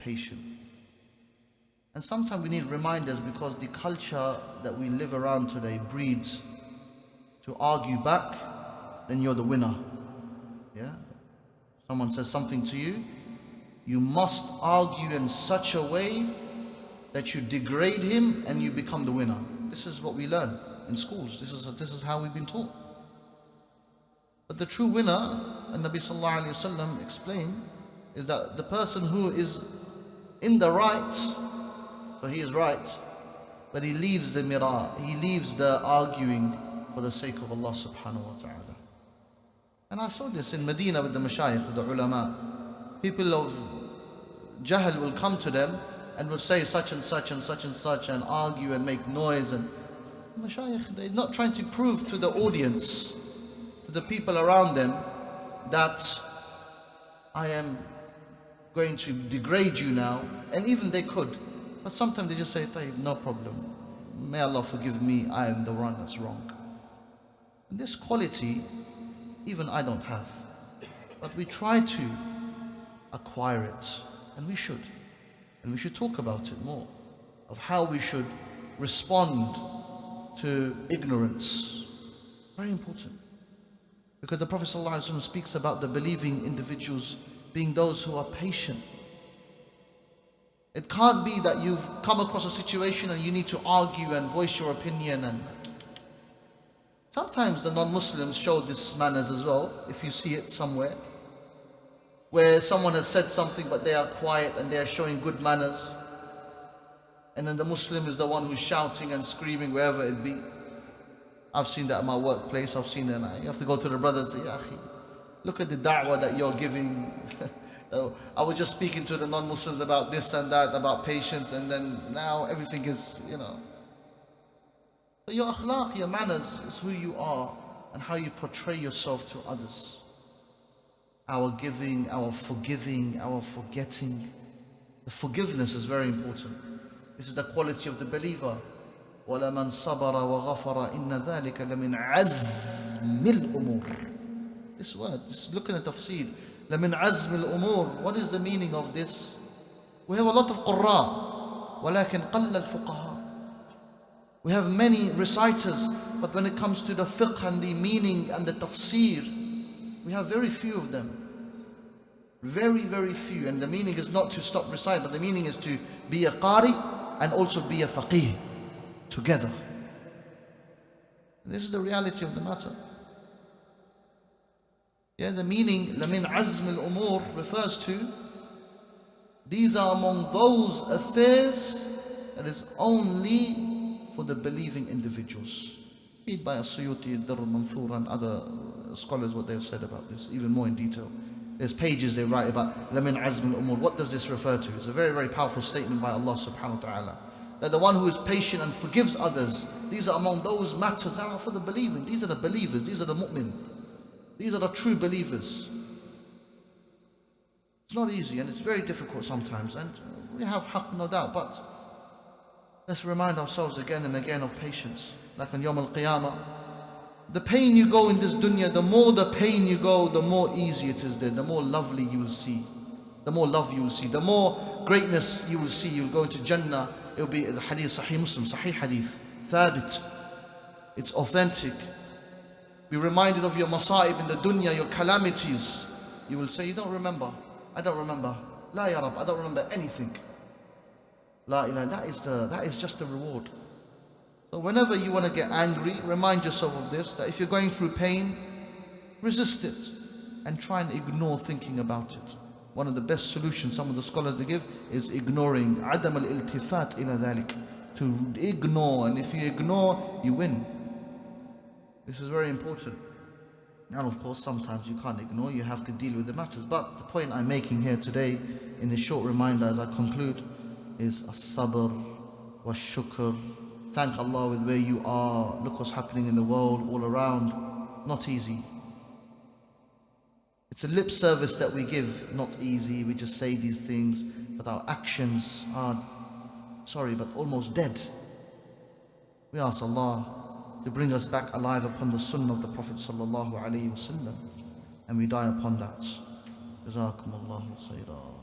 patient. And sometimes we need reminders because the culture that we live around today breeds to argue back, then you're the winner. Yeah? Someone says something to you, you must argue in such a way that you degrade him and you become the winner. This is what we learn in schools. This is how we've been taught. But the true winner, and Nabi sallallahu alayhi wa sallam explained, is that the person who is in the right, so he is right, but he leaves the mirah, he leaves the arguing for the sake of Allah subhanahu wa ta'ala. And I saw this in Medina with the mashayikh, with the ulama. People of jahl will come to them and will say such and such and such and such and argue and make noise. And mashayikh, they're not trying to prove to the audience, to the people around them, that I am going to degrade you now. And even they could. But sometimes they just say, no problem. May Allah forgive me, I am the one that's wrong. And this quality, even I don't have. But we try to acquire it. And we should. And we should talk about it more. Of how we should respond to ignorance. Very important. Because the Prophet ﷺ speaks about the believing individuals being those who are patient. It can't be that you've come across a situation and you need to argue and voice your opinion. And sometimes the non-Muslims show this manners as well, if you see it somewhere, where someone has said something but they are quiet and they are showing good manners, and then the Muslim is the one who's shouting and screaming wherever it be. I've seen that at my workplace. I've seen that. You have to go to the brothers and say, Ya akhi, look at the da'wah that you're giving. I was just speaking to the non-Muslims about this and that, about patience, and then now everything is, But your akhlaq, your manners is who you are and how you portray yourself to others. Our giving, our forgiving, our forgetting. The forgiveness is very important. This is the quality of the believer. وَلَمَنْ صَبَرَ وَغَفَرَ إِنَّ ذَلِكَ لَمِنْ عَزْمِ الْأُمُورِ. This word, just look at the tafsir. لَمِنْ عَزْمِ الْأُمُورِ. What is the meaning of this? We have a lot of qurra, وَلَكِنْ قَلَّ الْفُقَهَا. We have many reciters, but when it comes to the fiqh and the meaning and the tafsir, we have very few of them. Very, very few. And the meaning is not to stop reciting, but the meaning is to be a qari and also be a faqih together. This is the reality of the matter. Yeah, the meaning, لَمِنْ عَزْمِ الْأُمُورِ, refers to these are among those affairs that is only for the believing individuals. Read by As-Suyuti, Darr al-Manthur and other scholars what they have said about this, even more in detail. There's pages they write about لَمِنْ عَزْمِ الْأُمُورِ. What does this refer to? It's a very, very powerful statement by Allah subhanahu wa ta'ala. That the one who is patient and forgives others, these are among those matters that are for the believing. These are the believers, these are the mu'min. These are the true believers. It's not easy and it's very difficult sometimes, and we have haqq, no doubt, but let's remind ourselves again and again of patience. Like on Yawm al-Qiyamah, the pain you go in this dunya, the more the pain you go, the more easy it is there, the more lovely you will see, the more love you will see, the more greatness you will see. You'll go into Jannah. It will be the hadith, Sahih Muslim, Sahih hadith, thabit. It's authentic. Be reminded of your masa'ib in the dunya, your calamities. You will say, you don't remember. I don't remember. La ya Rab, I don't remember anything. La ilaha, that is just the reward. So whenever you want to get angry, remind yourself of this, that if you're going through pain, resist it and try and ignore thinking about it. One of the best solutions some of the scholars they give is ignoring. عدم الالتفات إلى ذلك. To ignore, and if you ignore, you win. This is very important. And of course, sometimes you can't ignore, you have to deal with the matters. But the point I'm making here today, in this short reminder as I conclude, is as-sabr wa shukr. Thank Allah with where you are. Look what's happening in the world, all around. Not easy. It's a lip service that we give, not easy. We just say these things, but our actions are, but almost dead. We ask Allah to bring us back alive upon the sunnah of the Prophet sallallahu alaihi wasallam, and we die upon that. Jazakumullahu khairan.